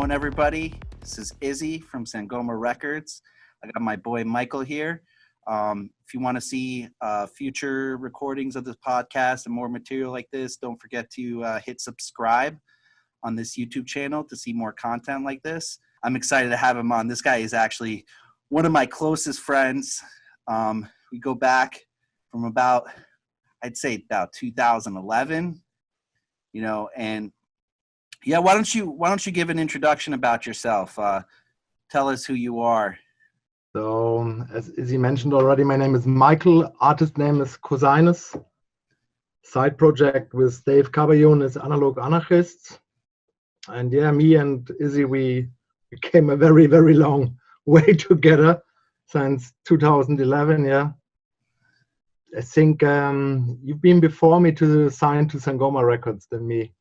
going, everybody? This is Izzy from Sangoma Records. I got my boy Michael here. If you want to see future recordings of this podcast and more material like this, don't forget to hit subscribe on this YouTube channel to see more content like this. I'm excited to have him on. This guy is actually one of my closest friends. We go back from about, I'd say about 2011, you know, and yeah, why don't you give an introduction about yourself? Tell us who you are. So, as Izzy mentioned already, my name is Michael. Artist name is Cosinus. Side project with Dave Caballon is Analog Anarchists. And yeah, me and Izzy, we came a very, very long way together since 2011. Yeah, I think you've been before me to sign to Sangoma Records than me.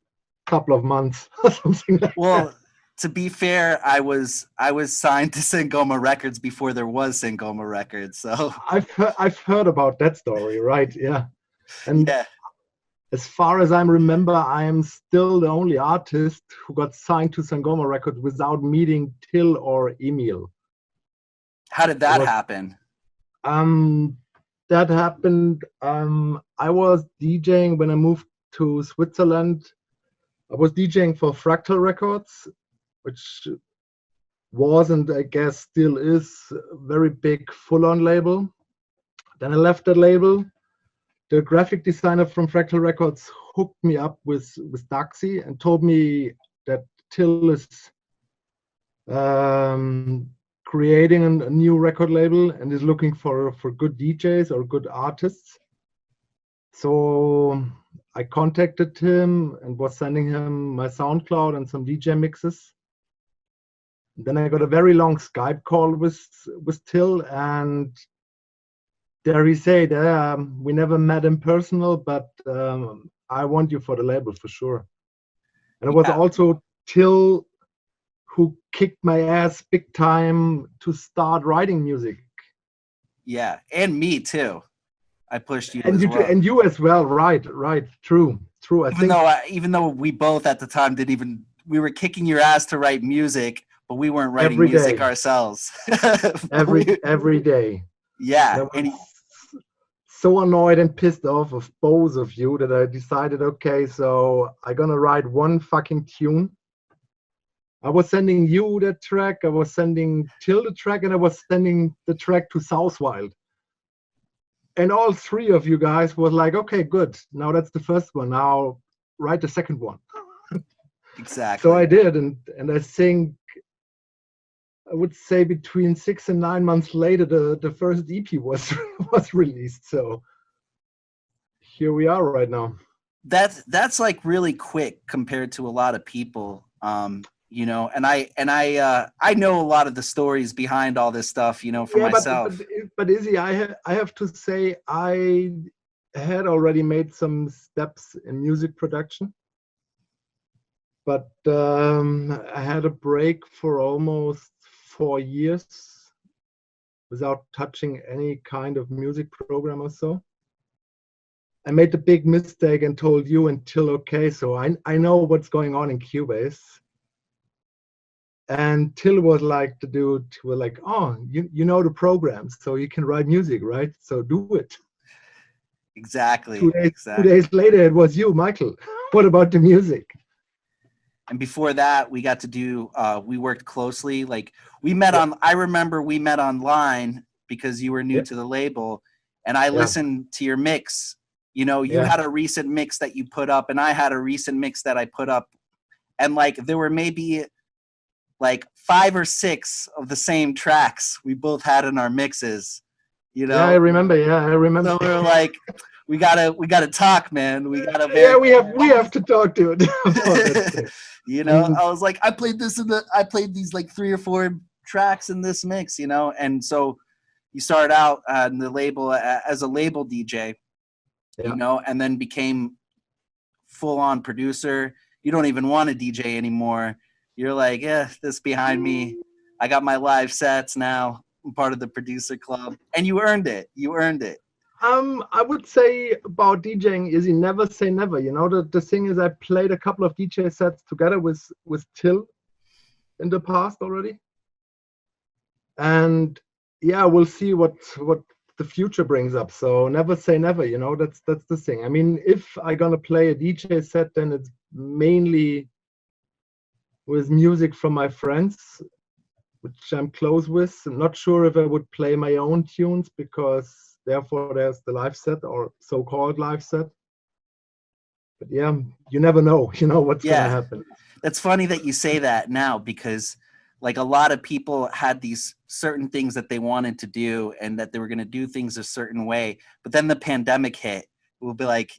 Couple of months or something like well that. To be fair, I was signed to Sangoma Records before there was Sangoma Records, so I've heard about that story, right? Yeah. And yeah, as far as I remember, I am still the only artist who got signed to Sangoma Records without meeting Till or Emil. How did that happen? That happened, I was DJing when I moved to Switzerland. I was DJing for Fractal Records, which was and I guess still is a very big full-on label. Then I left the label. The graphic designer from Fractal Records hooked me up with darkpsy and told me that Till is creating a new record label and is looking for good DJs or good artists. So I contacted him and was sending him my SoundCloud and some DJ mixes. Then I got a very long Skype call with Till, and there he said, we never met in personal, but I want you for the label for sure. And it was also Till who kicked my ass big time to start writing music. Yeah, and me too. I pushed you and as you well. And you as well, right? True. Even though we both at the time we were kicking your ass to write music, but we weren't writing music ourselves. every day. Yeah. And so annoyed and pissed off of both of you that I decided, okay, so I'm gonna write one fucking tune. I was sending you the track, I was sending Till the track, and I was sending the track to Southwild. And all three of you guys was like, okay, good. Now that's the first one. Now write the second one. Exactly. So I did, and I think I would say between 6 and 9 months later, the first EP was released. So here we are right now. That's like really quick compared to a lot of people. You know, and I know a lot of the stories behind all this stuff, you know, for myself. But Izzy, I have to say I had already made some steps in music production, but I had a break for almost 4 years without touching any kind of music program or so. I made the big mistake and told you until, okay, so I know what's going on in Cubase. And Till was like the dude who were like, oh, you know the programs, so you can write music, right? So do it. Exactly. 2 days later, it was you, Michael. What about the music? And before that, we got to do, we worked closely. Like we met I remember we met online because you were new to the label, and I listened to your mix. You know, you had a recent mix that you put up, and I had a recent mix that I put up. And like, there were maybe like 5 or 6 of the same tracks we both had in our mixes, you know? Yeah, I remember. So we were like, we gotta talk, man. We have to talk to it. You know, I was like, I played these like 3 or 4 tracks in this mix, you know? And so you started out in the label as a label DJ, you know, and then became full on producer. You don't even want to DJ anymore. You're like, this behind me. I got my live sets now. I'm part of the producer club. And you earned it. I would say about DJing is you never say never. You know, the thing is I played a couple of DJ sets together with Till. in the past already. And yeah, we'll see what the future brings up. So never say never, you know, that's the thing. I mean, if I'm gonna play a DJ set, then it's mainly with music from my friends, which I'm close with. I'm not sure if I would play my own tunes, because therefore there's the live set, or so-called live set. But yeah, you never know, you know, what's gonna happen. That's funny that you say that now, because like a lot of people had these certain things that they wanted to do and that they were going to do things a certain way. But then the pandemic hit. We'll be like,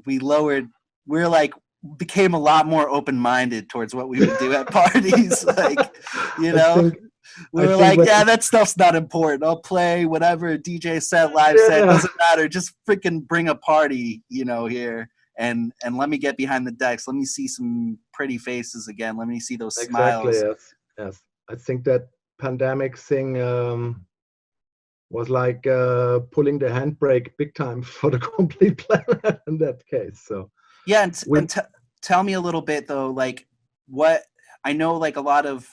we're like, became a lot more open-minded towards what we would do at parties. Like, you know, we were like, yeah, that stuff's not important. I'll play whatever DJ set, live set, doesn't matter. Just freaking bring a party, you know, here. And let me get behind the decks. Let me see some pretty faces again. Let me see those smiles. Exactly, yes. I think that pandemic thing was like pulling the handbrake big time for the complete planet in that case. So yeah, and tell me a little bit though, like what I know, like a lot of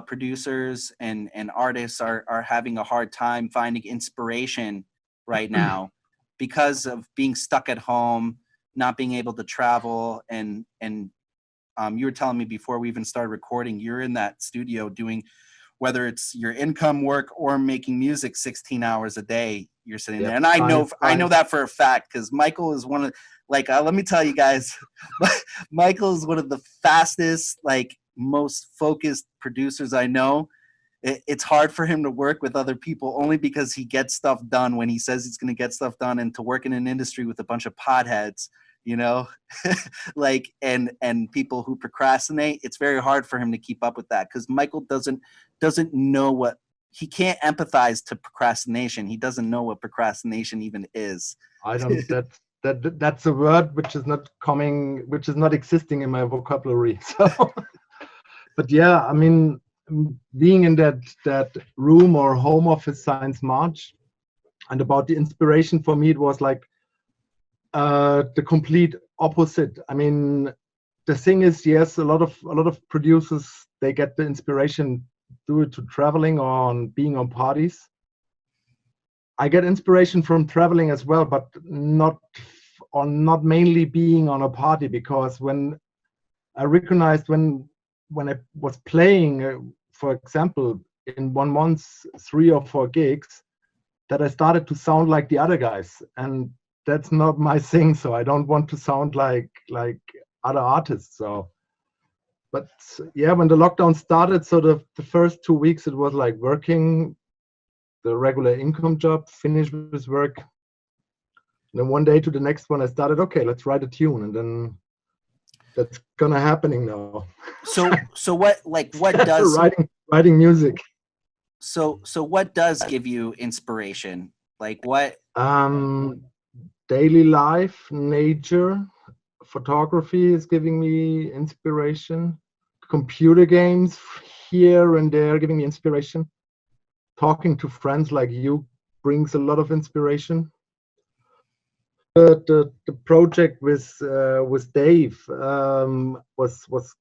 producers and artists are having a hard time finding inspiration right now because of being stuck at home, not being able to travel, and you were telling me before we even started recording, you're in that studio doing, whether it's your income work or making music 16 hours a day, you're sitting there. And I know that for a fact, because Michael is one of, like, let me tell you guys, Michael is one of the fastest, like most focused producers I know. It's hard for him to work with other people only because he gets stuff done when he says he's going to get stuff done, and to work in an industry with a bunch of potheads, you know, like, and people who procrastinate, it's very hard for him to keep up with that, because Michael doesn't know what, he can't empathize to procrastination. He doesn't know what procrastination even is. I don't, that's a word which is not existing in my vocabulary. So, but yeah, I mean, being in that room or home office since March, and about the inspiration for me, it was like the complete opposite. I mean, the thing is, yes, a lot of producers, they get the inspiration due to traveling or on being on parties. I get inspiration from traveling as well, but not mainly being on a party, because when I recognized when I was playing, for example, in 1 month, 3 or 4 gigs, that I started to sound like the other guys, and that's not my thing. So I don't want to sound like other artists. So, but yeah, when the lockdown started, so the first 2 weeks, it was like working the regular income job, finish with work. And then one day to the next one, I started, okay, let's write a tune. And then that's gonna happening now. So what does writing music. So what does give you inspiration? Like what? Daily life, nature, photography is giving me inspiration. Computer games here and there giving me inspiration. Talking to friends like you brings a lot of inspiration. The project with Dave was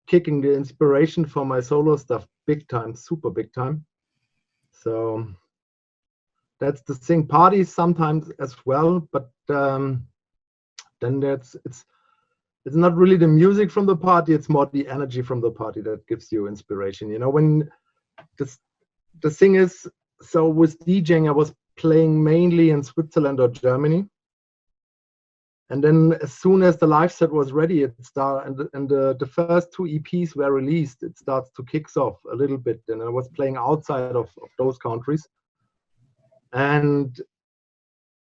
kicking the inspiration for my solo stuff big time, super big time. So that's the thing. Parties sometimes as well, but then it's not really the music from the party, it's more the energy from the party that gives you inspiration. You know, when the thing is, so with DJing, I was playing mainly in Switzerland or Germany. And then as soon as the live set was ready, it started, and the first 2 EPs were released, it starts to kick off a little bit. And I was playing outside of those countries. And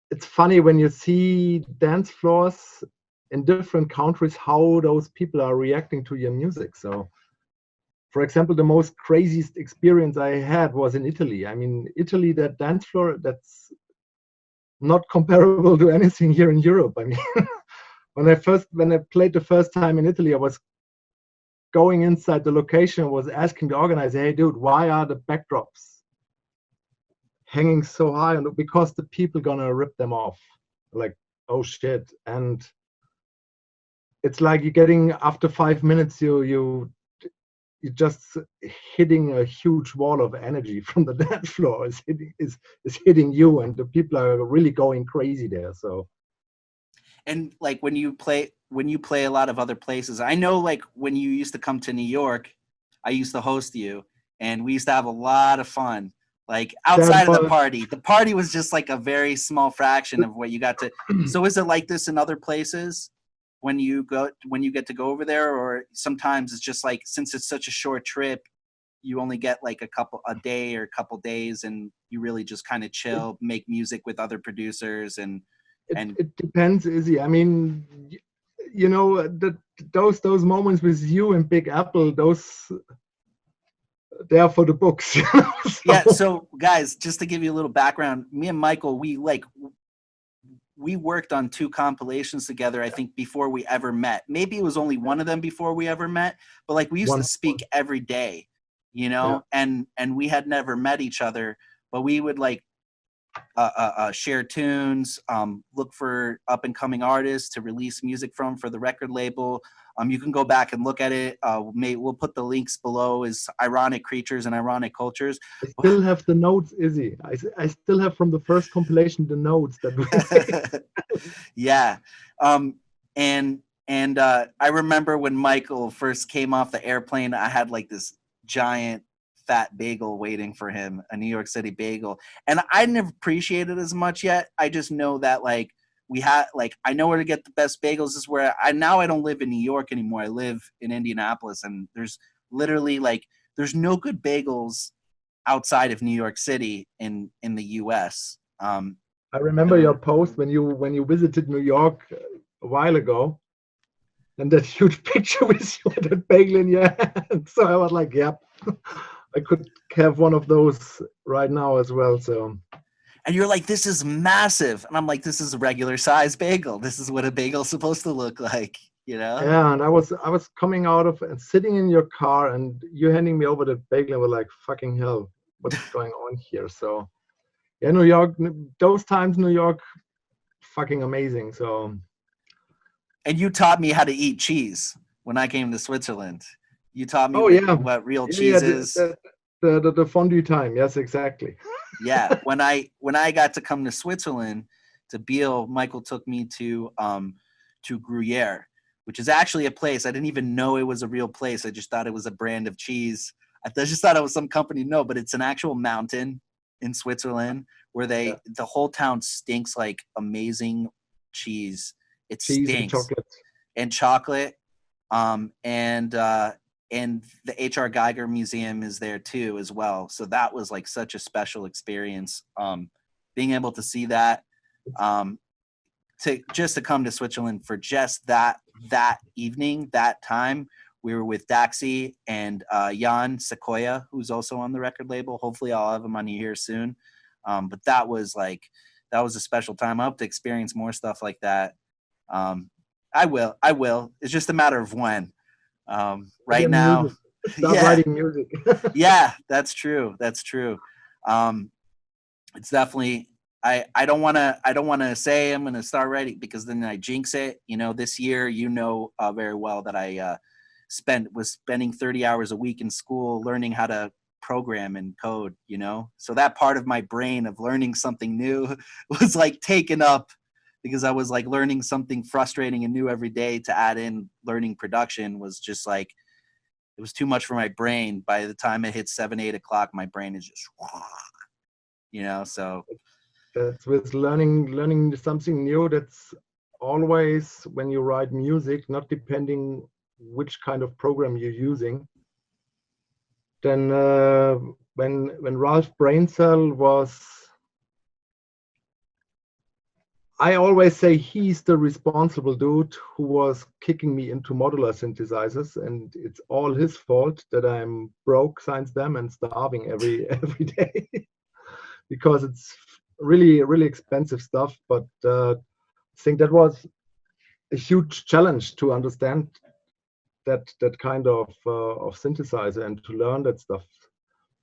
it's funny when you see dance floors in different countries, how those people are reacting to your music. So, for example, the most craziest experience I had was in Italy. I mean, Italy, that dance floor, that's not comparable to anything here in Europe. I mean, when I played the first time in Italy, I was going inside the location, was asking the organizer, hey dude, why are the backdrops hanging so high? And because the people gonna rip them off. Like, oh shit. And it's like you're getting, after 5 minutes, you you're just hitting a huge wall of energy from the dance floor is hitting you, and the people are really going crazy there. So, and like when you play a lot of other places, I know like when you used to come to New York, I used to host you, and we used to have a lot of fun. Like outside of the party was just like a very small fraction of what you got to. So is it like this in other places when you get to go over there, or sometimes it's just like, since it's such a short trip, you only get like a day or a couple days, and you really just kind of chill, make music with other producers, and it depends, Izzy. I mean, you know, those moments with you and Big Apple, those they are for the books. So. Yeah. So guys, just to give you a little background, me and Michael, we worked on 2 compilations together, I think, before we ever met. Maybe it was only one of them before we ever met, but like we used to speak every day, you know, and we had never met each other, but we would like share tunes, look for up and coming artists to release music for the record label. You can go back and look at it. We'll put the links below, is Ironic Creatures and Ironic Cultures. I still have the notes, Izzy. I still have from the first compilation the notes that we Yeah. And I remember when Michael first came off the airplane, I had like this giant fat bagel waiting for him, a New York City bagel. And I didn't appreciate it as much yet. I just know that like I know where to get the best bagels. This is where I don't live in New York anymore. I live in Indianapolis, and there's literally like, there's no good bagels outside of New York City in the US. I remember your post when you visited New York a while ago, and that huge picture with you with that bagel in your hand. So I was like, yep, I could have one of those right now as well. So. And you're like, this is massive. And I'm like, this is a regular size bagel. This is what a bagel's supposed to look like, you know? Yeah, and I was coming out of and sitting in your car, and you handing me over the bagel, and we're like, fucking hell, what's going on here? So yeah, New York, those times, New York, fucking amazing. So. And you taught me how to eat cheese when I came to Switzerland. You taught me what real cheese is. The fondue time. Yes, exactly. Yeah. When I got to come to Switzerland to Biel, Michael took me to Gruyere, which is actually a place. I didn't even know it was a real place. I just thought it was a brand of cheese. I just thought it was some company. No, but it's an actual mountain in Switzerland where the whole town stinks like amazing cheese. It cheese stinks. And chocolate. And the H.R. Geiger Museum is there too as well. So that was like such a special experience. Being able to see that, to come to Switzerland for just that evening, that time. We were with Daxi and Jan Sequoia, who's also on the record label. Hopefully I'll have him on here soon. But that was a special time. I hope to experience more stuff like that. I will. It's just a matter of when. Right now, start writing music. Yeah, that's true. It's definitely. I don't want to say I'm going to start writing, because then I jinx it. You know, this year, very well that I was spending 30 hours a week in school learning how to program and code. You know, so that part of my brain of learning something new was like taken up, because I was like learning something frustrating and new every day. To add in learning production was just like, it was too much for my brain. By the time it hit 7-8 o'clock, my brain is just, you know, so. That's with learning something new. That's always when you write music, not depending which kind of program you're using. Then when Ralph Braincell was, I always say he's the responsible dude who was kicking me into modular synthesizers, and it's all his fault that I'm broke since then and starving every day because it's really expensive stuff. But I think that was a huge challenge to understand that kind of synthesizer and to learn that stuff.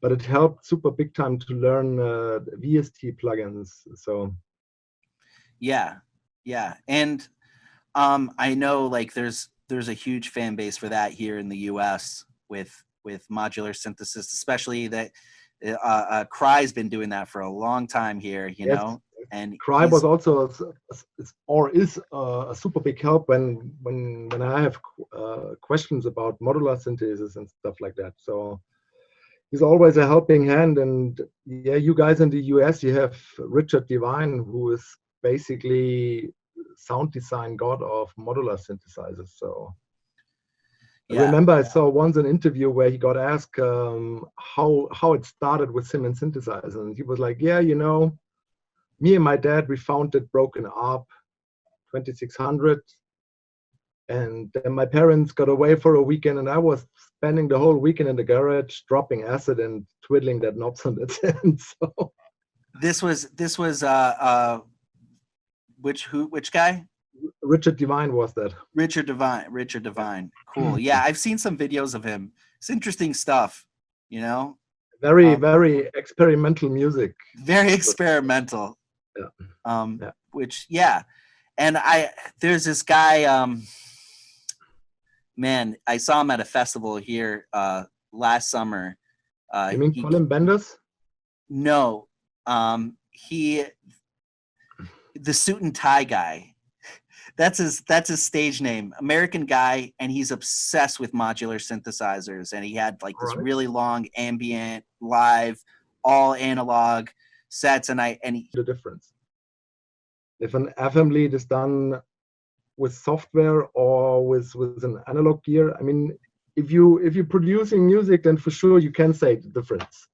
But it helped super big time to learn VST plugins. So. Yeah. And I know like there's a huge fan base for that here in the US with with modular synthesis, especially that Cry's been doing that for a long time here, you Yes. know. And Cry was also is a super big help when I have questions about modular synthesis and stuff like that. So he's always a helping hand. And yeah, you guys in the US, you have Richard Devine, who is basically sound design god of modular synthesizers. So I remember I saw once an interview where he got asked how it started with him and synthesizers, and he was like, yeah, you know, me and my dad, we found that broken ARP 2600, and then my parents got away for a weekend, and I was spending the whole weekend in the garage dropping acid and twiddling that knobs on that end. So this was which guy? Richard Devine was that. Richard Devine. Cool. Yeah, I've seen some videos of him. It's interesting stuff, you know. Very experimental music. Very experimental. Yeah. Which and there's this guy, man, I saw him at a festival here last summer. You mean Colin Benders? No, the suit and tie guy. That's his stage name. American guy, and he's obsessed with modular synthesizers. And he had like this really long ambient, live, all analog sets. And the difference. If an FM lead is done with software or with an analog gear, I mean, if you're producing music, then for sure you can say the difference.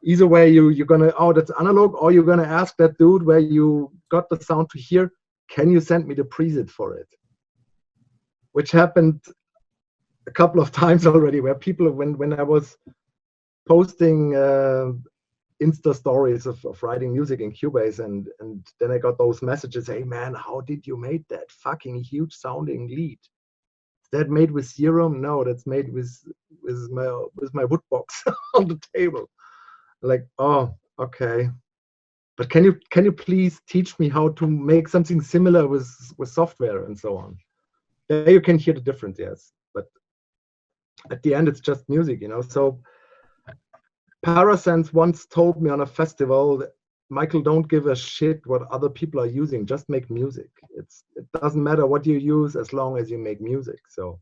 Either way, you're gonna, oh, that's analog, or you're gonna ask that dude where you got the sound to hear, can you send me the preset for it? Which happened a couple of times already, where people, when I was posting Insta stories of writing music in Cubase, and then I got those messages, hey man, how did you make that fucking huge sounding lead? Is that made with Serum? No, that's made with my woodbox on the table. Like, oh, okay. But can you please teach me how to make something similar with software and so on? There you can hear the difference, yes. But at the end, it's just music, you know. So Parasense once told me on a festival, Michael, don't give a shit what other people are using. Just make music. It doesn't matter what you use as long as you make music. So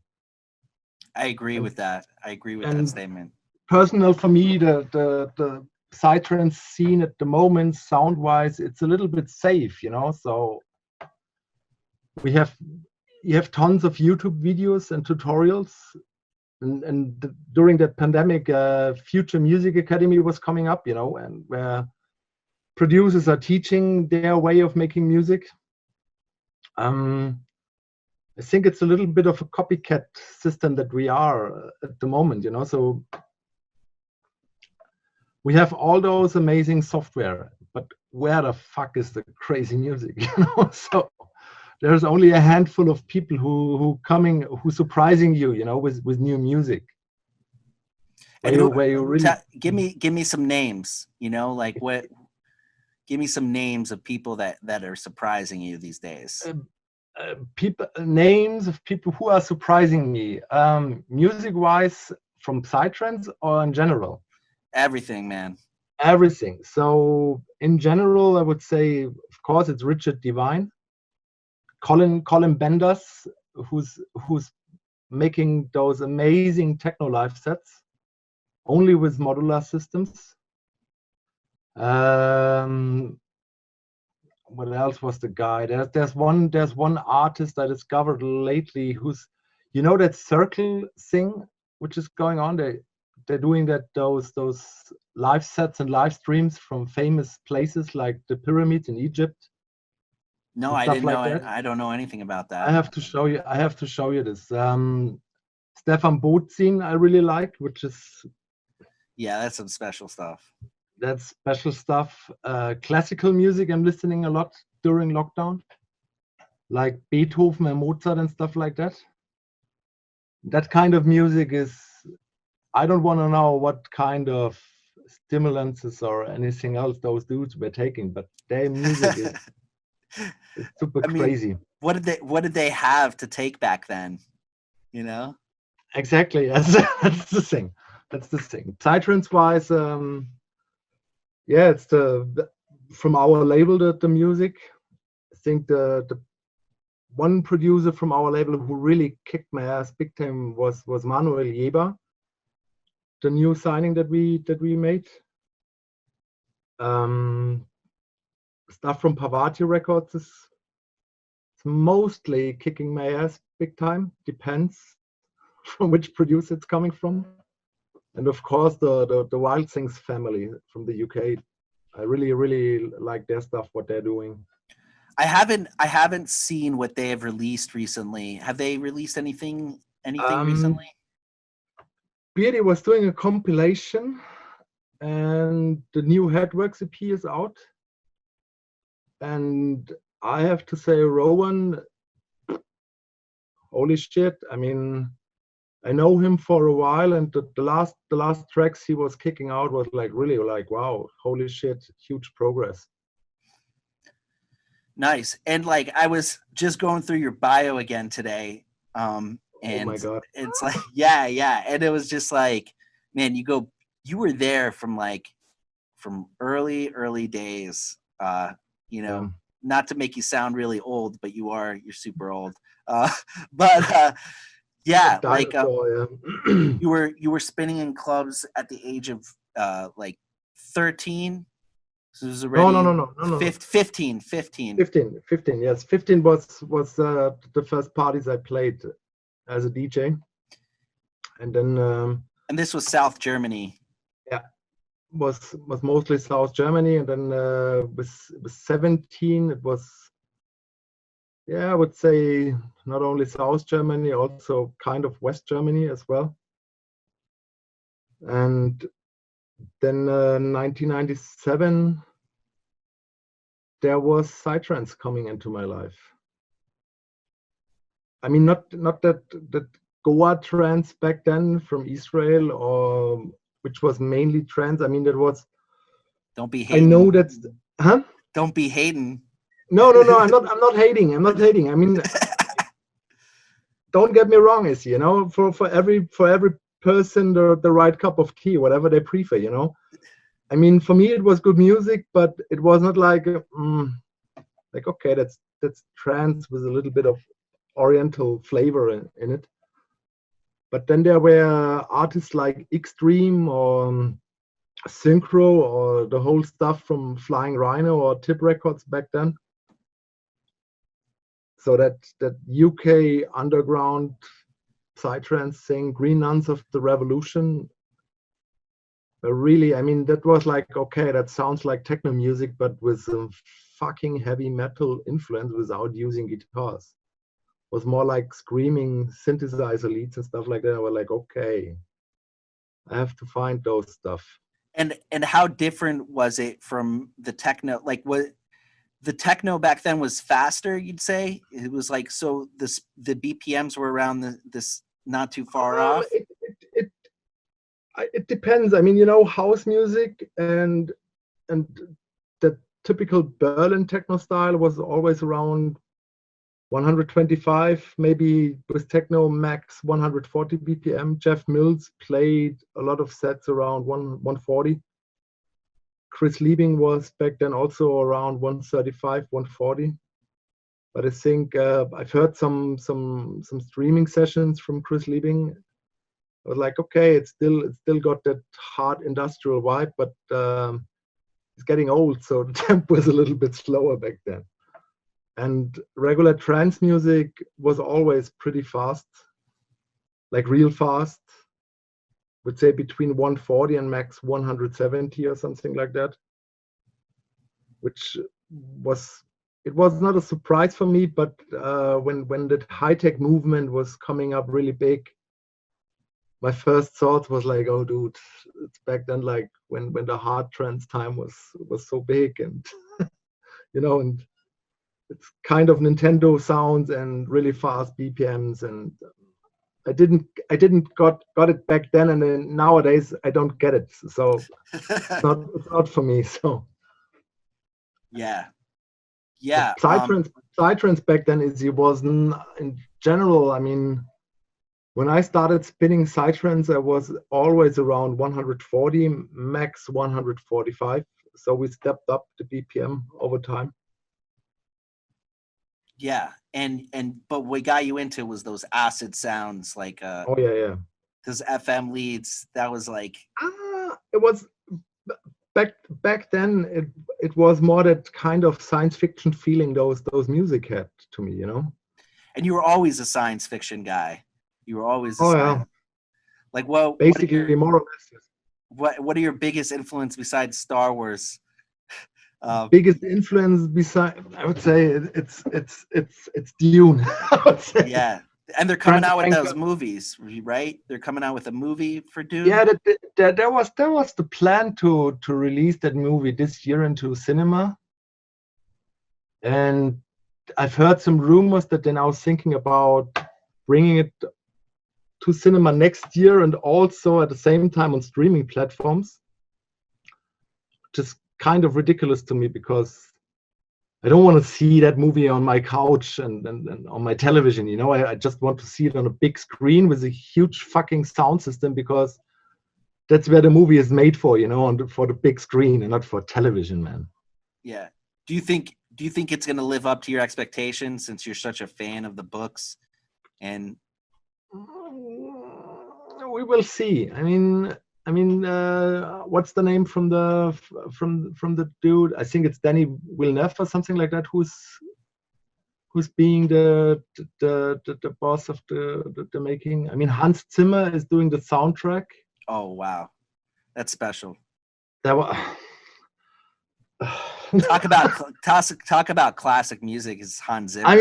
I agree with that. I agree with that statement. Personal for me, the psytrance scene at the moment, sound-wise, it's a little bit safe, you know. So you have tons of YouTube videos and tutorials. And during that pandemic, Future Music Academy was coming up, you know, and where producers are teaching their way of making music. I think it's a little bit of a copycat system that we are at the moment, you know. So we have all those amazing software, but where the fuck is the crazy music, you know? So there's only a handful of people who surprising you, you know, with new music. Where you really give me some names, you know, like what? Give me some names of people that are surprising you these days. Names of people who are surprising me, music-wise, from psytrance or in general. Everything, man. Everything. So in general, I would say, of course, it's Richard Devine. Colin Benders, who's making those amazing techno live sets only with modular systems. What else was the guy? There's one artist I discovered lately who's, you know, that circle thing which is going on. They're doing those live sets and live streams from famous places like the pyramids in Egypt. No, I didn't know it. I don't know anything about that. I have to show you this. Stefan Bozin I really like, which is, yeah, that's some special stuff. That's special stuff. Classical music I'm listening a lot during lockdown, like Beethoven and Mozart and stuff like that. That kind of music is, I don't want to know what kind of stimulants or anything else those dudes were taking, but their music is super crazy. What did they have to take back then? You know? Exactly. That's the thing. That's the thing. Psytrance wise, yeah, it's from our label, the music. I think the one producer from our label who really kicked my ass big time was Manuel Jeber, the new signing that we made. Stuff from Pavati Records is mostly kicking my ass big time. Depends from which producer it's coming from. And of course, the Wild Things family from the UK. I really like their stuff, what they're doing. I haven't seen what they have released recently. Have they released anything recently? Beardy was doing a compilation, and the new Headworks EP is out. And I have to say, Rowan, holy shit! I mean, I know him for a while, and the last tracks he was kicking out was like really like, wow, holy shit, huge progress. Nice. And like I was just going through your bio again today. And oh my God. It's like, yeah. And it was just like, man, you were there from early days. Not to make you sound really old, but you're super old. But yeah, like you were spinning in clubs at the age of like 13. So it was already no. 15. 15, yes. 15 was the first parties I played as a DJ. And then and this was South Germany. Yeah. Was mostly South Germany, and then with 17 it was, yeah, I would say not only South Germany, also kind of West Germany as well. And then 1997 there was psytrance coming into my life. I mean, not that Goa trance back then from Israel, or which was mainly trance. I mean, that was. Don't be hating. I know that's. Huh? Don't be hating. No. I'm not hating. I mean, don't get me wrong, Izzy. You know, for every person the right cup of tea, whatever they prefer. You know, I mean, for me it was good music, but it was not like okay, that's trance with a little bit of Oriental flavor in it. But then there were artists like Extreme or Synchro or the whole stuff from Flying Rhino or Tip Records back then. So that UK underground psytrance thing, Green Nuns of the Revolution, really, I mean, that was like, okay, that sounds like techno music, but with some fucking heavy metal influence without using guitars. It was more like screaming synthesizer leads and stuff like that. I was like, okay, I have to find those stuff. And how different was it from the techno? Like, what the techno back then was faster, you'd say? It was like, so the BPMs were around this not too far off? It depends. I mean, you know, house music and the typical Berlin techno style was always around 125, maybe with techno max 140 BPM. Jeff Mills played a lot of sets around 140. Chris Liebing was back then also around 135, 140. But I think I've heard some streaming sessions from Chris Liebing. I was like, okay, it's still got that hard industrial vibe, but it's getting old, so the tempo is a little bit slower back then. And regular trance music was always pretty fast, like real fast. Would say between 140 and max 170 or something like that. Which was not a surprise for me, but when the high-tech movement was coming up really big, my first thought was like, oh dude, it's back then like when the hard trance time was so big, and you know, and it's kind of Nintendo sounds and really fast BPMs, and I didn't got it back then, and then nowadays I don't get it, so it's not for me. So yeah. Psytrance back then it was in general, I mean, When I started spinning psytrance, I was always around 140, max 145. So we stepped up the BPM over time. Yeah, but what got you into was those acid sounds, like Oh yeah. those FM leads. That was like, It was back then. It was more that kind of science fiction feeling those music had to me, you know. and you were always a science fiction guy. You were always a Yeah. Like, well, Basically, more or less. what are your biggest influence besides Star Wars? Biggest influence beside, I would say, it's Dune. I would say. Yeah, and they're coming out with those movies, right? They're coming out with a movie for Dune. Yeah, there was the plan to release that movie this year into cinema, and I've heard some rumors that they're now thinking about bringing it to cinema next year and also at the same time on streaming platforms, which is kind of ridiculous to me because I don't want to see that movie on my couch and on my television, you know. I just want to see it on a big screen with a huge fucking sound system, because that's where the movie is made for, you know, for the big screen and not for television, man. Yeah. Do you think it's going to live up to your expectations, since you're such a fan of the books? And we will see. I mean, what's the name from the dude? I think it's Danny Villeneuve or something like that. Who's being the boss of the making? I mean, Hans Zimmer is doing the soundtrack. Oh wow, that's special. That was. talk about classic music is Hans Zimmer. I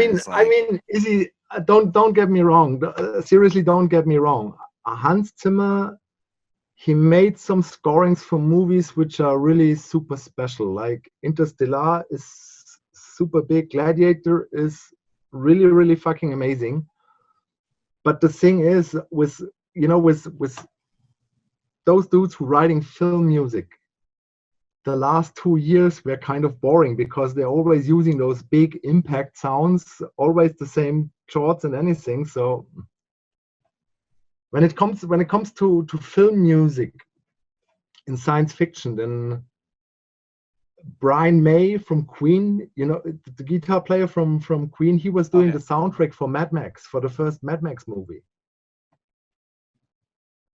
mean, Izzy, don't get me wrong. Seriously, don't get me wrong. Hans Zimmer, he made some scorings for movies which are really super special. Like Interstellar is super big. Gladiator is really, really fucking amazing. But the thing is, with those dudes who writing film music, the last 2 years were kind of boring because they're always using those big impact sounds, always the same chords and anything. So when it comes to film music in science fiction, then Brian May from Queen, you know, the guitar player from Queen, he was doing the soundtrack for Mad Max, for the first Mad Max movie.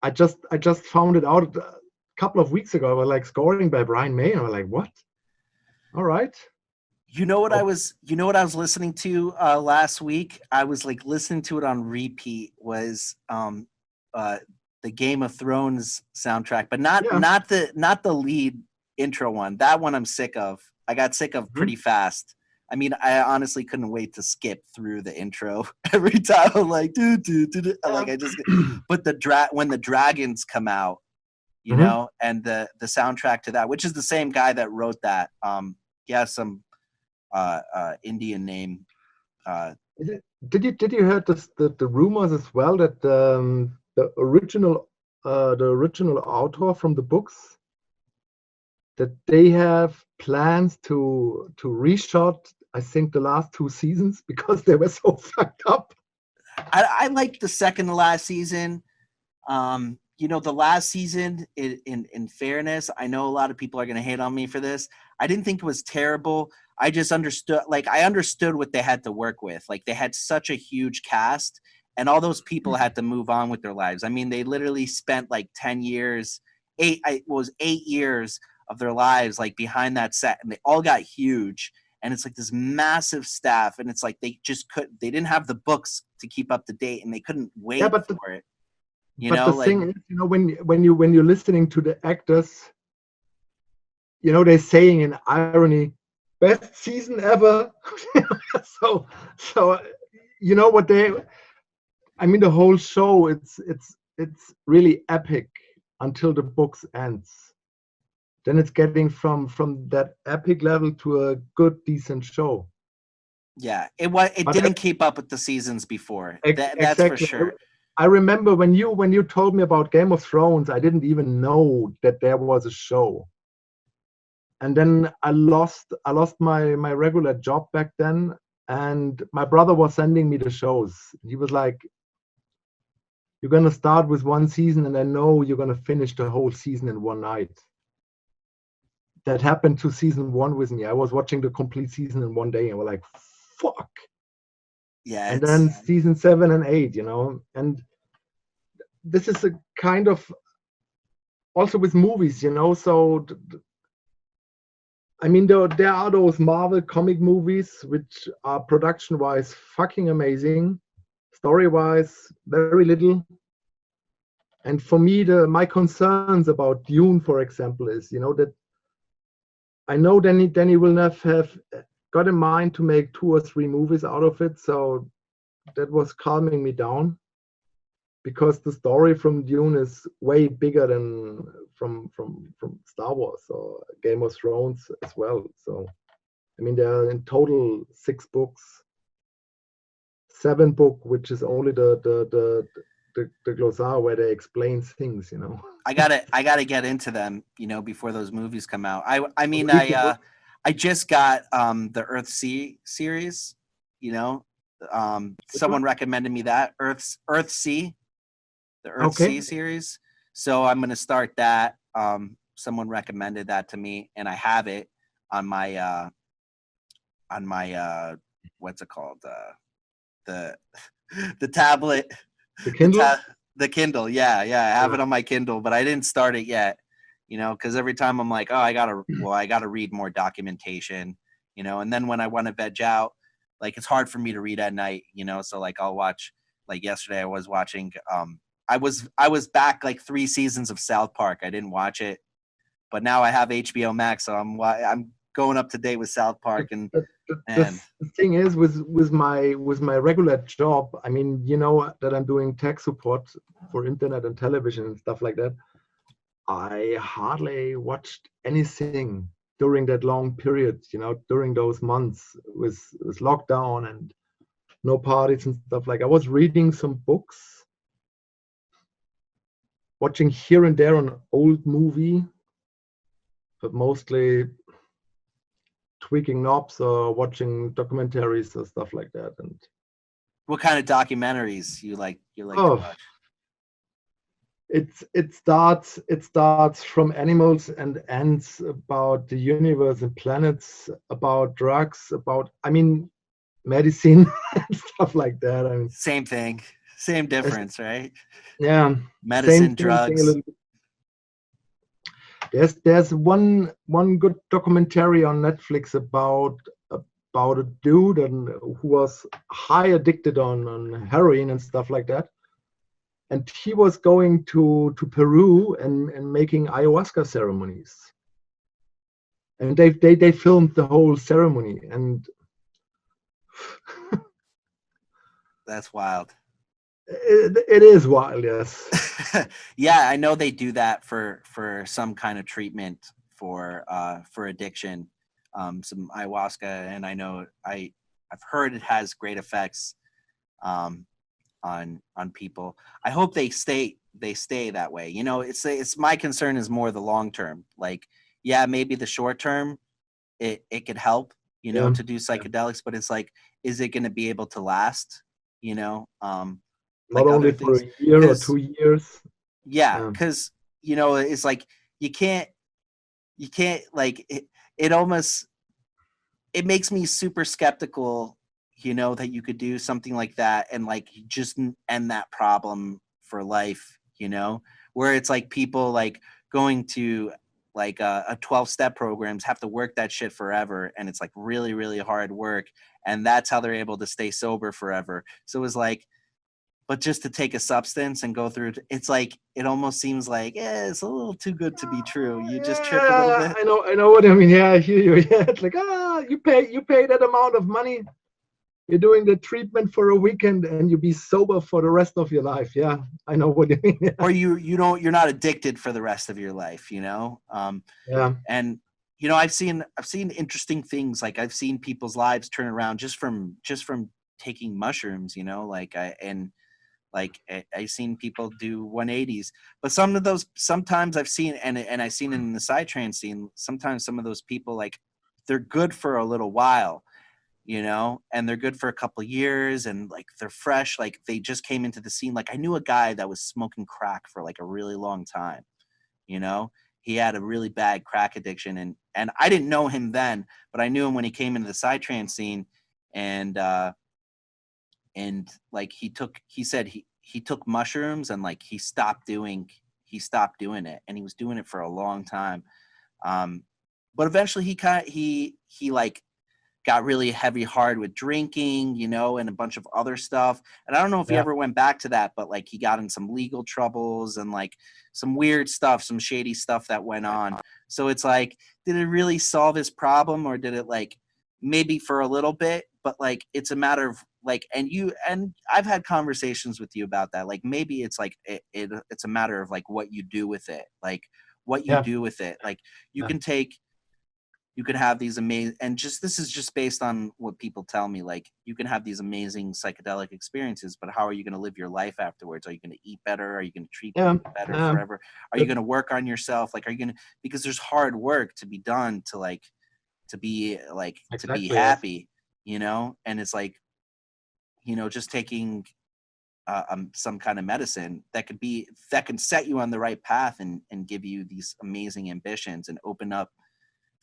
I just found it out a couple of weeks ago. I was like, scoring by Brian May, and I was like, what? All right. You know what I was listening to last week? I was like listening to it on repeat. Was the Game of Thrones soundtrack, but not the lead intro one. That one I'm sick of. I got sick of pretty fast. I mean, I honestly couldn't wait to skip through the intro every time. I'm like, like I just. But when the dragons come out, you know, and the soundtrack to that, which is the same guy that wrote that. He has some Indian name. Did you hear the rumors as well that the original author from the books, that they have plans to reshot, I think, the last 2 seasons because they were so fucked up. I liked the second to last season. You know, the last season, in fairness, I know a lot of people are going to hate on me for this. I didn't think it was terrible. I just understood what they had to work with. Like, they had such a huge cast, and all those people had to move on with their lives. I mean, they literally spent like 10 years, 8 years of their lives like behind that set, and they all got huge. And it's like this massive staff, and it's like they didn't have the books to keep up to date, and they couldn't wait for it. The thing is, you know, when you're listening to the actors, you know, they're saying in irony, best season ever. so you know what I mean, the whole show, it's really epic until the books ends. Then it's getting from that epic level to a good, decent show. Yeah, it didn't keep up with the seasons before. That's for sure. I remember when you told me about Game of Thrones, I didn't even know that there was a show. And then I lost my regular job back then, and my brother was sending me the shows. He was like, you're gonna start with one season and I know you're gonna finish the whole season in one night. That happened to season 1 with me. I was watching the complete season in one day and we're like, fuck. Yeah. And then season 7 and 8, and this is a kind of also with movies, so I mean, there are those Marvel comic movies which are production-wise fucking amazing, story-wise very little. And for me, my concerns about Dune, for example, is that I know Danny Villeneuve have got in mind to make 2 or 3 movies out of it, so that was calming me down, because the story from Dune is way bigger than from Star Wars or Game of Thrones as well. So I mean, there are in total 6 books, 7 book, which is only the glossar where they explain things. I gotta get into them, before those movies come out. I just got the Earthsea series. Someone recommended me that Earthsea, the Earthsea series. So I'm gonna start that. Someone recommended that to me, and I have it on my what's it called, the tablet, the Kindle. The Kindle, yeah, I have it on my Kindle, but I didn't start it yet, because every time I'm like, oh, I gotta read more documentation, and then when I want to veg out, like it's hard for me to read at night, so like I'll watch, like yesterday I was watching, I was back like 3 seasons of South Park. I didn't watch it, but now I have HBO Max, so I'm going up to date with South Park. And the thing is with my regular job, I mean, that I'm doing tech support for internet and television and stuff like that. I hardly watched anything during that long period, during those months with lockdown and no parties and stuff. Like, I was reading some books, watching here and there an old movie, but mostly tweaking knobs or watching documentaries or stuff like that. And what kind of documentaries you like to watch? It starts from animals and ends about the universe and planets, about drugs, about, I mean, medicine and stuff like that. I mean, same thing, same difference, right? Yeah, medicine, drugs. Thing, there's one good documentary on Netflix about a dude who was high addicted on heroin and stuff like that. And he was going to Peru and making ayahuasca ceremonies. And they filmed the whole ceremony. And that's wild. It is wild, yes. Yeah, I know they do that for some kind of treatment for addiction, some ayahuasca, and I know I've heard it has great effects on people. I hope they stay that way. It's my concern is more the long term. Like, yeah, maybe the short term it could help, to do psychedelics, but it's like, is it going to be able to last? Not only for a year or 2 years. Yeah, because it's like you can't like it almost, it makes me super skeptical, that you could do something like that and like just end that problem for life, where it's like people like going to like a 12-step programs have to work that shit forever, and it's like really, really hard work, and that's how they're able to stay sober forever. So it's like, but just to take a substance and go through, it's like, it almost seems like, it's a little too good to be true. You just trip a little bit. I know what I mean. Yeah, I hear you. Yeah, it's like, you pay that amount of money. You're doing the treatment for a weekend and you be sober for the rest of your life. Yeah, I know what you mean. Yeah. Or you're not addicted for the rest of your life, Yeah. And I've seen interesting things. Like, I've seen people's lives turn around just from taking mushrooms, I've seen people do 180s, but sometimes I've seen, and I've seen in the psytrance scene, sometimes some of those people, like, they're good for a little while, you know, and they're good for a couple of years, and like they're fresh, like they just came into the scene. Like I knew a guy that was smoking crack for like a really long time, you know. He had a really bad crack addiction, and I didn't know him then, but I knew him when he came into the psytrance scene. And like he said he took mushrooms, and like he stopped doing it, and he was doing it for a long time. But eventually he like got really heavy hard with drinking, you know, and a bunch of other stuff. And I don't know if he ever went back to that, but like he got in some legal troubles and like some weird stuff, some shady stuff that went on. So it's like, did it really solve his problem, or did it like maybe for a little bit, but like it's a matter of like, and I've had conversations with you about that. Like maybe it's like it's a matter of like what you do with it, like what you do with it. Like you could have these amazing, and just this is just based on what people tell me, like you can have these amazing psychedelic experiences, but how are you going to live your life afterwards? Are you going to eat better? Are you going to treat people better forever? Are you going to work on yourself? Like, are you going to, because there's hard work to be done to like to be like to be happy, you know. And it's like, you know, just taking some kind of medicine that can set you on the right path and give you these amazing ambitions and open up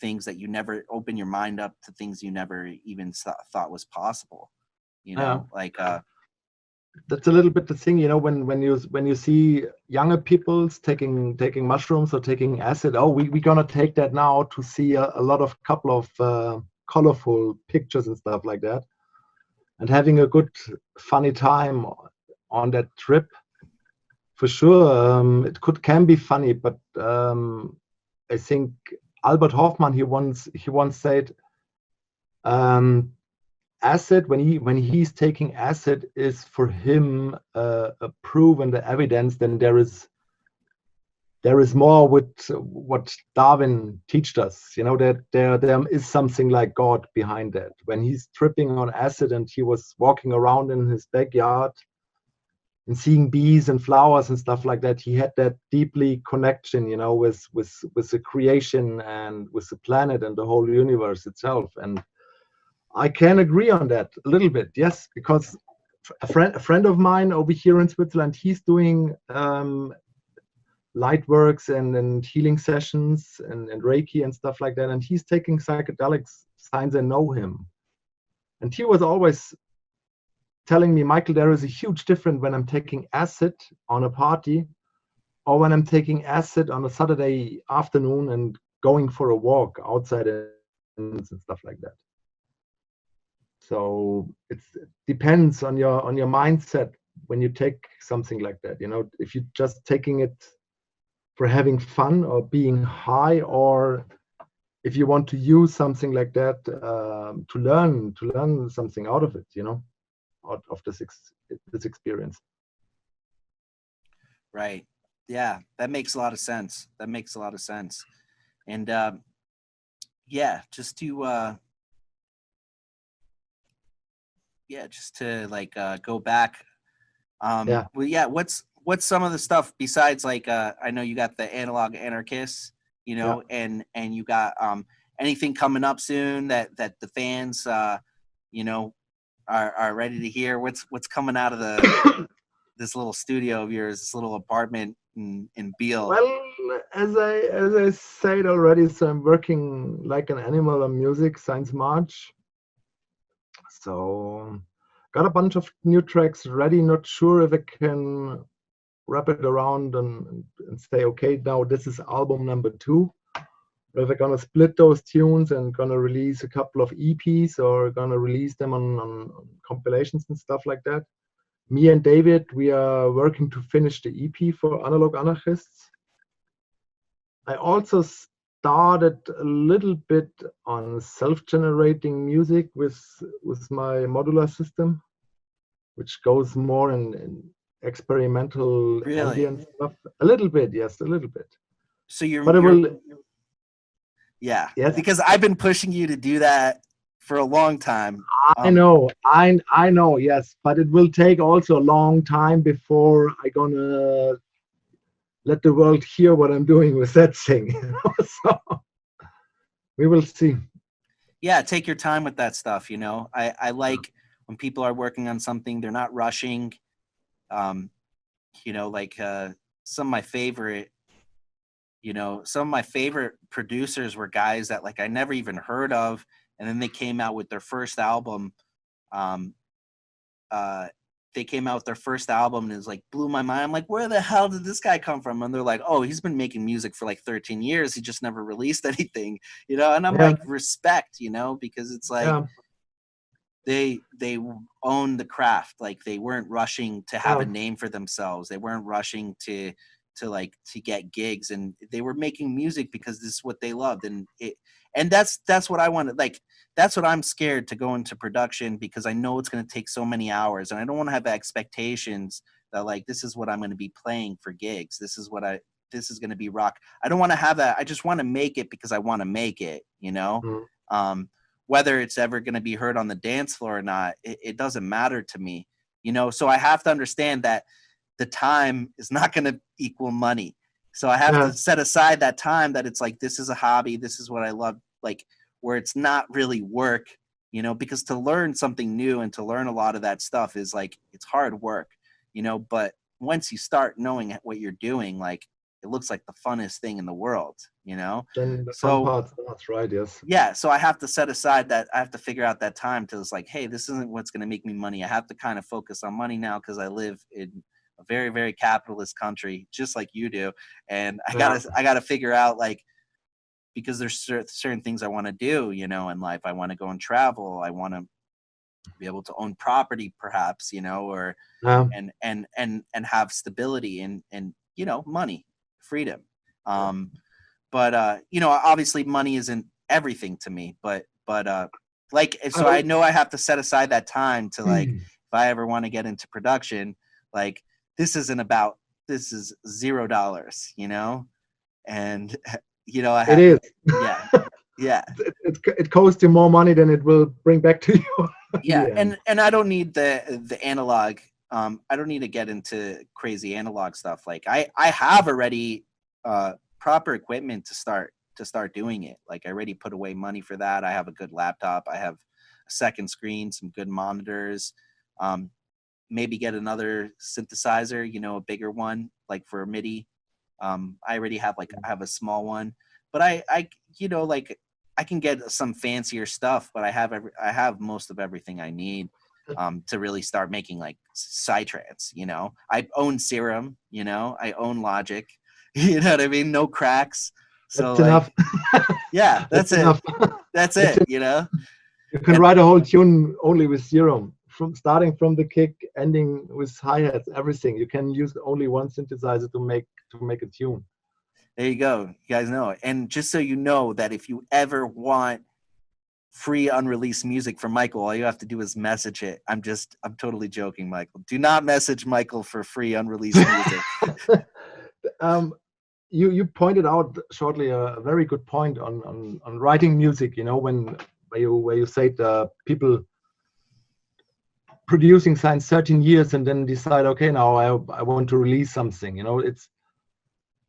things that you never open your mind up to, things you never even thought was possible, you know. Like that's a little bit the thing, you know, when you see younger people taking mushrooms or taking acid. Oh, we're gonna take that now to see a lot of couple of colorful pictures and stuff like that, and having a good funny time on that trip. For sure, it can be funny, but I think Albert Hoffman, he once said, acid, when he's taking acid, is for him a proven the evidence. Then there is more with what Darwin taught us, you know, that there is something like God behind that. When he's tripping on acid and he was walking around in his backyard and seeing bees and flowers and stuff like that, he had that deeply connection, you know, with the creation and with the planet and the whole universe itself. And I can agree on that a little bit, yes, because a friend of mine over here in Switzerland, he's doing light works and healing sessions and Reiki and stuff like that, and he's taking psychedelics since I know him. And he was always telling me, Michael, there is a huge difference when I'm taking acid on a party or when I'm taking acid on a Saturday afternoon and going for a walk outside and stuff like that. So it depends on your mindset when you take something like that. You know, if you're just taking it for having fun or being high, or if you want to use something like that to learn something out of it, you know, out of this experience. Right. Yeah, that makes a lot of sense. And yeah, just to like go back. Well, yeah, what's some of the stuff besides like I know you got the Analog Anarchists, you know, and you got anything coming up soon that the fans you know are ready to hear? What's coming out of the this little studio of yours, this little apartment in Beale? Well, as I said already, so I'm working like an animal on music since March. So got a bunch of new tracks ready. Not sure if I can wrap it around and say, okay, now this is album number 2. Or if I'm gonna split those tunes and gonna release a couple of EPs or gonna release them on compilations and stuff like that. Me and David, we are working to finish the EP for Analog Anarchists. I also started a little bit on self-generating music with my modular system, which goes more in experimental ambient stuff. A little bit, yes, a little bit. So you're, but it will, yeah, yes. Because I've been pushing you to do that for a long time. I know, yes, but it will take also a long time before I'm gonna let the world hear what I'm doing with that thing. You know? So we will see. yeah, take your time with that stuff. You know, I like when people are working on something, they're not rushing. Um, you know, like some of my favorite, some of my favorite producers were guys that like I never even heard of, and then they came out with their first album. Um, they came out with their first album and it was like blew my mind. I'm like, where the hell did this guy come from? And they're like, oh, he's been making music for like 13 years. He just never released anything, And I'm like, respect, because it's like they own the craft. Like they weren't rushing to have a name for themselves. They weren't rushing to get gigs, and they were making music because this is what they loved. And that's what I wanted. Like, that's what I'm scared to go into production, because I know it's going to take so many hours, and I don't want to have expectations that like, this is what I'm going to be playing for gigs. This is going to be rock. I don't want to have that. I just want to make it because I want to make it, whether it's ever going to be heard on the dance floor or not, it doesn't matter to me, So I have to understand that the time is not going to equal money. So I have to set aside that time that it's like, this is a hobby. This is what I love, like where it's not really work, because to learn something new and to learn a lot of that stuff is like, it's hard work, but once you start knowing what you're doing, like it looks like the funnest thing in the world, Then the fun part starts, right? Yes. Yeah. So I have to set aside that, I have to figure out that time to, it's like, hey, this isn't what's going to make me money. I have to kind of focus on money now, because I live in a very, very capitalist country, just like you do. And I gotta figure out, like, because there's certain things I want to do, in life. I want to go and travel. I want to be able to own property, perhaps, or and have stability and money, freedom. But obviously money isn't everything to me, but like, so I know I have to set aside that time to, like, if I ever want to get into production, like, this is $0, and I have, it is. Yeah. It costs you more money than it will bring back to you. Yeah, and I don't need the analog. I don't need to get into crazy analog stuff. Like I have already proper equipment to start doing it. Like I already put away money for that. I have a good laptop. I have a second screen, some good monitors. Maybe get another synthesizer, a bigger one, like for MIDI. I already have I have a small one, but I like I can get some fancier stuff, but I have most of everything I need to really start making like psytrance. I own Serum. I own Logic. You know what I mean? No cracks. So that's enough. Yeah, that's it. Enough. That's it. You can write a whole tune only with Serum, from starting from the kick, ending with hi-hats, everything. You can use only one synthesizer to make a tune. There you go. You guys know it. And just so you know, that if you ever want free unreleased music from Michael, all you have to do is message it. I'm totally joking, Michael. Do not message Michael for free unreleased music. You pointed out shortly a very good point on writing music, where you said people producing science 13 years and then decide, okay, now I want to release something.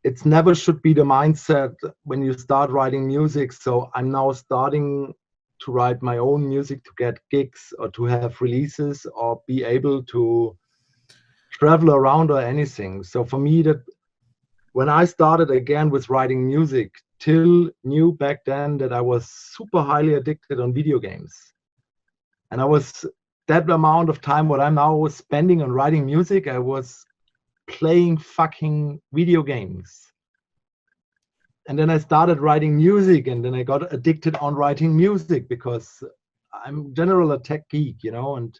It's never should be the mindset when you start writing music. So I'm now starting to write my own music to get gigs or to have releases or be able to travel around or anything. So for me, that when I started again with writing music, Till knew back then that I was super highly addicted on video games. And I was, that amount of time what I'm now spending on writing music, I was playing fucking video games. And then I started writing music, and then I got addicted on writing music because I'm general a tech geek, and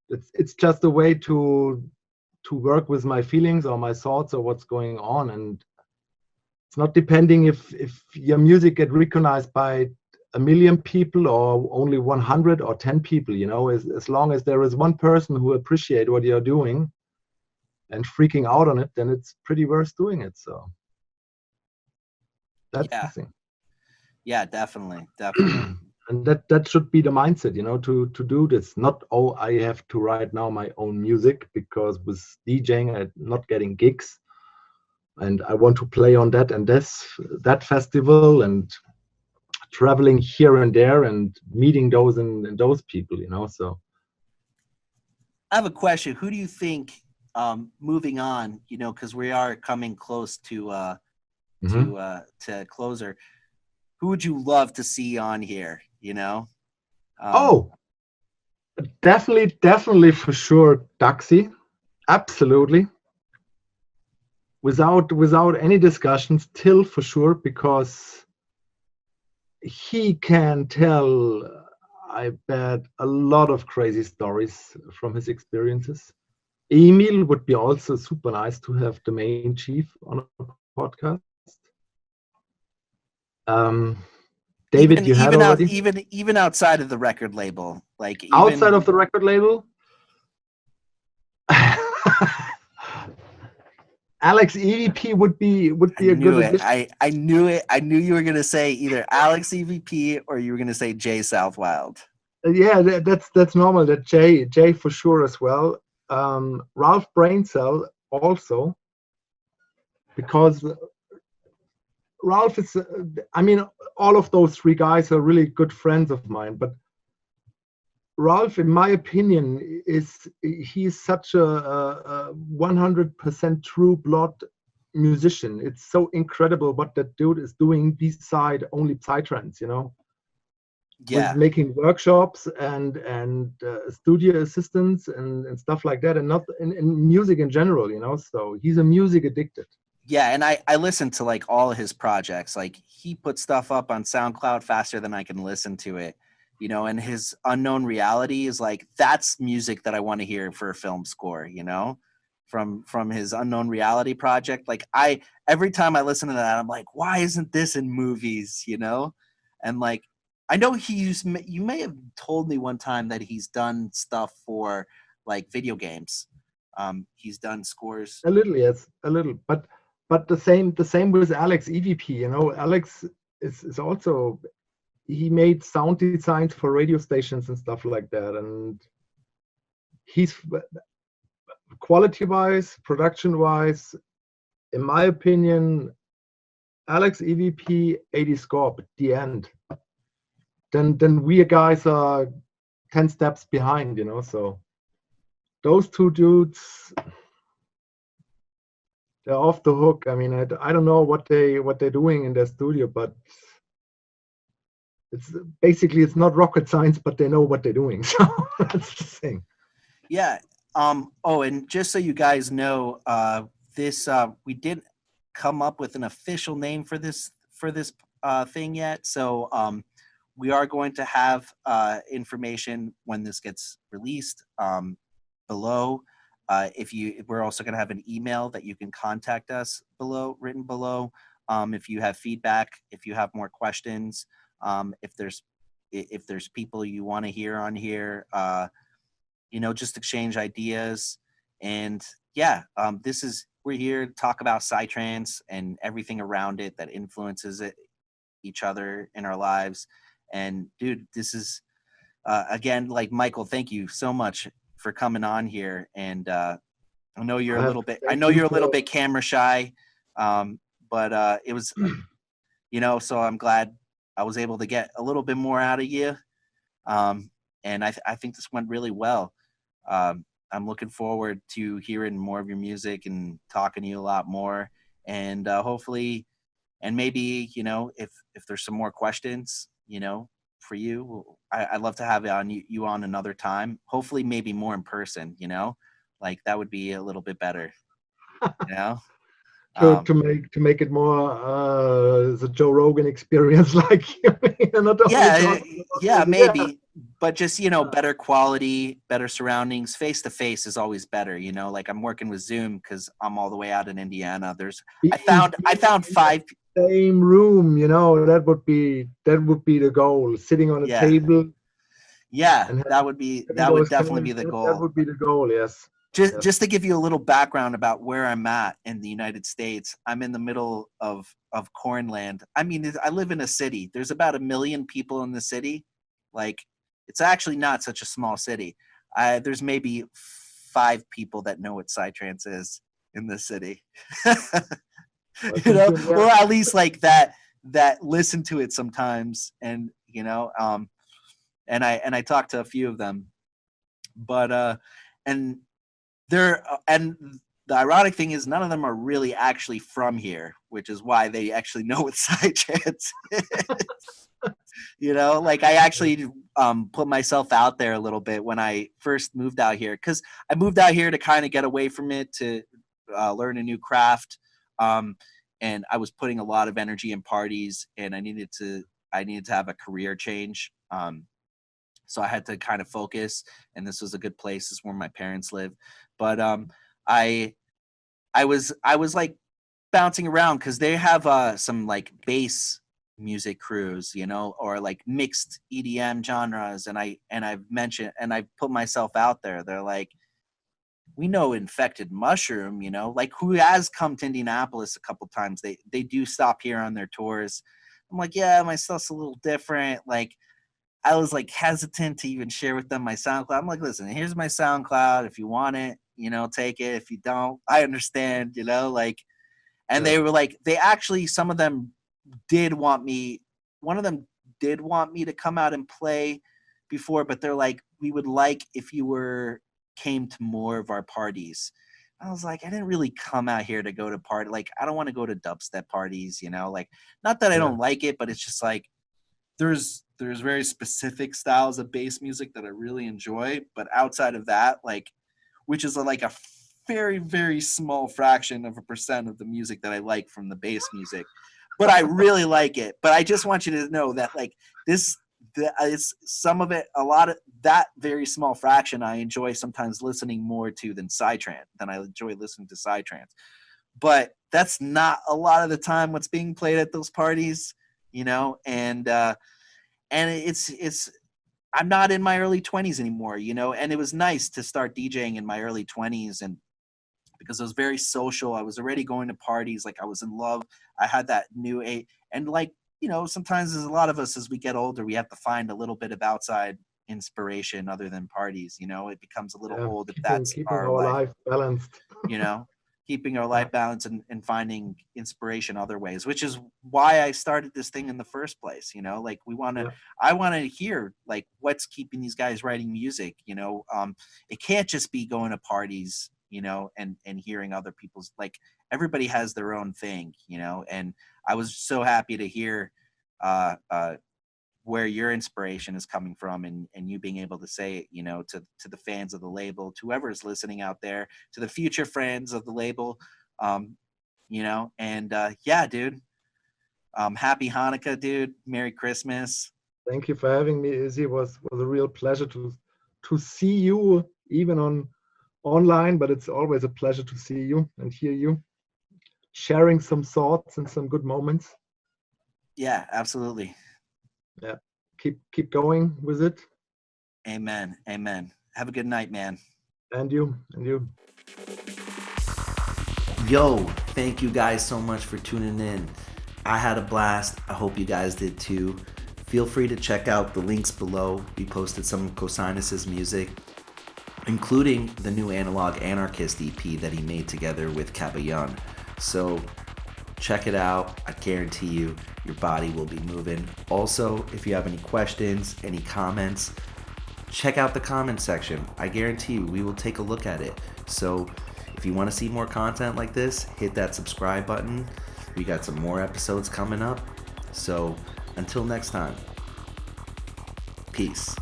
it's just a way to work with my feelings or my thoughts or what's going on. And it's not depending if your music get recognized by 1 million people or only 100 or 10 people, as long as there is one person who appreciate what you're doing and freaking out on it, then it's pretty worth doing it. So that's the thing. Yeah, definitely. And that should be the mindset, to do this. Not, oh, I have to write now my own music because with DJing I'm not getting gigs, and I want to play on that and that festival and traveling here and there and meeting those and those people, you know. So I have a question. Who do you think, moving on, you know, because we are coming close to closer, who would you love to see on here, you know? oh, definitely for sure, Taxi, absolutely, without any discussion, still for sure, because he can tell, I bet, a lot of crazy stories from his experiences. Emil would be also super nice to have the main chief on a podcast. David, you had already. Even outside of the record label, like even Outside of the record label, Alex EVP would be a good addition. I knew it. I knew you were gonna say either Alex EVP or you were gonna say Jay Southwild. Yeah, that's normal. That Jay for sure as well. Ralph Braincell also, because Ralph is. I mean, all of those three guys are really good friends of mine, but Ralph, in my opinion, he's such a 100% true blood musician. It's so incredible what that dude is doing beside only psytrance, you know. Yeah, With making workshops and studio assistants and stuff like that, and not in music in general, you know. So he's a music addicted. yeah, and I listened to like all of his projects. Like he put stuff up on SoundCloud faster than I can listen to it, you know. And his Unknown Reality is like, that's music that I want to hear for a film score, you know, from his Unknown Reality project. Like every time I listen to that, I'm like, why isn't this in movies, you know? And like, I know you may have told me one time that he's done stuff for like video games. He's done scores. A little, yes, a little, but the same with Alex EVP. You know, Alex is also, he made sound designs for radio stations and stuff like that, and he's quality wise, production wise, in my opinion, Alex EVP 80 score, the end. Then we guys are 10 steps behind, you know. So those two dudes, they're off the hook. I mean, I don't know what they're doing in their studio, but it's not rocket science, but they know what they're doing. So that's the thing. Yeah. Oh, and just so you guys know, this we didn't come up with an official name for this thing yet. So we are going to have information when this gets released below. We're also going to have an email that you can contact us written below. If you have feedback, if you have more questions, if there's people you want to hear on here, you know, just exchange ideas. And yeah, we're here to talk about psytrance and everything around it that influences each other in our lives. And dude, this is again, like Michael, thank you so much for coming on here. And I know you're a little bit camera shy, but it was, you know, so I'm glad I was able to get a little bit more out of you. And I think this went really well. I'm looking forward to hearing more of your music and talking to you a lot more. And hopefully, and maybe, you know, if there's some more questions, you know, for you, I'd love to have you on another time. Hopefully, maybe more in person, you know, like that would be a little bit better, you know. To make it more the Joe Rogan experience, like maybe, but just, you know, better quality, better surroundings. Face to face is always better, you know. Like I'm working with Zoom because I'm all the way out in Indiana. I found 5 same room, you know. That would be the goal. Sitting on a table. Yeah, that would definitely be the goal. That would be the goal. Yes. Just to give you a little background about where I'm at in the United States, I'm in the middle of cornland. I mean, I live in a city. There's about 1 million people in the city. Like, it's actually not such a small city. There's maybe 5 people that know what psytrance is in this city. You know, or at least like that that listen to it sometimes, and you know, and I talked to a few of them, but and they're and the ironic thing is none of them are really actually from here, which is why they actually know what psytrance is. You know, like I actually put myself out there a little bit when I first moved out here, because I moved out here to kind of get away from it, to learn a new craft, and I was putting a lot of energy in parties, and I needed to have a career change. So I had to kind of focus, and this was a good place. This is where my parents live, but I I was like bouncing around because they have some like bass music crews, you know, or like mixed EDM genres, and I've put myself out there. They're like, we know Infected Mushroom, you know, like who has come to Indianapolis a couple times. They do stop here on their tours. I'm like, yeah, my stuff's a little different. Like I was like hesitant to even share with them my SoundCloud. I'm like, listen, here's my SoundCloud. If you want it, you know, take it. If you don't, I understand, you know, like, and they were like, they actually, some of them did want me, one of them did want me to come out and play before, but they're like, we would like if you came to more of our parties. I was like, I didn't really come out here to go to party. Like, I don't want to go to dubstep parties, you know, like, not that I don't like it, but it's just like, there's very specific styles of bass music that I really enjoy, but outside of that, like, which is like a very, very small fraction of a percent of the music that I like from the bass music, but I really like it. But I just want you to know that like it's some of it, a lot of that very small fraction I enjoy sometimes listening more to than psytrance, than I enjoy listening to psytrance. But that's not a lot of the time what's being played at those parties, you know, and it's I'm not in my early 20s anymore, you know, and it was nice to start DJing in my early 20s, and because it was very social. I was already going to parties, like I was in love. I had that new age, and like, you know, sometimes there's a lot of us as we get older, we have to find a little bit of outside inspiration other than parties, you know. It becomes a little old if that's keeping our our life, life balanced. you know, keeping our life balanced and finding inspiration other ways, which is why I started this thing in the first place, you know. Like I want to hear like what's keeping these guys writing music, you know. It can't just be going to parties, you know, and hearing other people's, like, everybody has their own thing, you know. And I was so happy to hear where your inspiration is coming from, and you being able to say it, you know, to the fans of the label, to whoever's listening out there, to the future friends of the label, you know. And yeah, dude, happy Hanukkah, dude. Merry Christmas. Thank you for having me, Izzy. It was a real pleasure to see you, even online, but it's always a pleasure to see you and hear you sharing some thoughts and some good moments. Yeah, absolutely. Yeah, keep going with it. Amen. Have a good night, man. And you. Yo, thank you guys so much for tuning in. I had a blast. I hope you guys did too. Feel free to check out the links below. We posted some of Cosinus's music, including the new Analog Anarchist EP that he made together with Cabayon. So check it out. I guarantee you, your body will be moving. Also, if you have any questions, any comments, check out the comment section. I guarantee you, we will take a look at it. So if you want to see more content like this, hit that subscribe button. We got some more episodes coming up. So until next time, peace.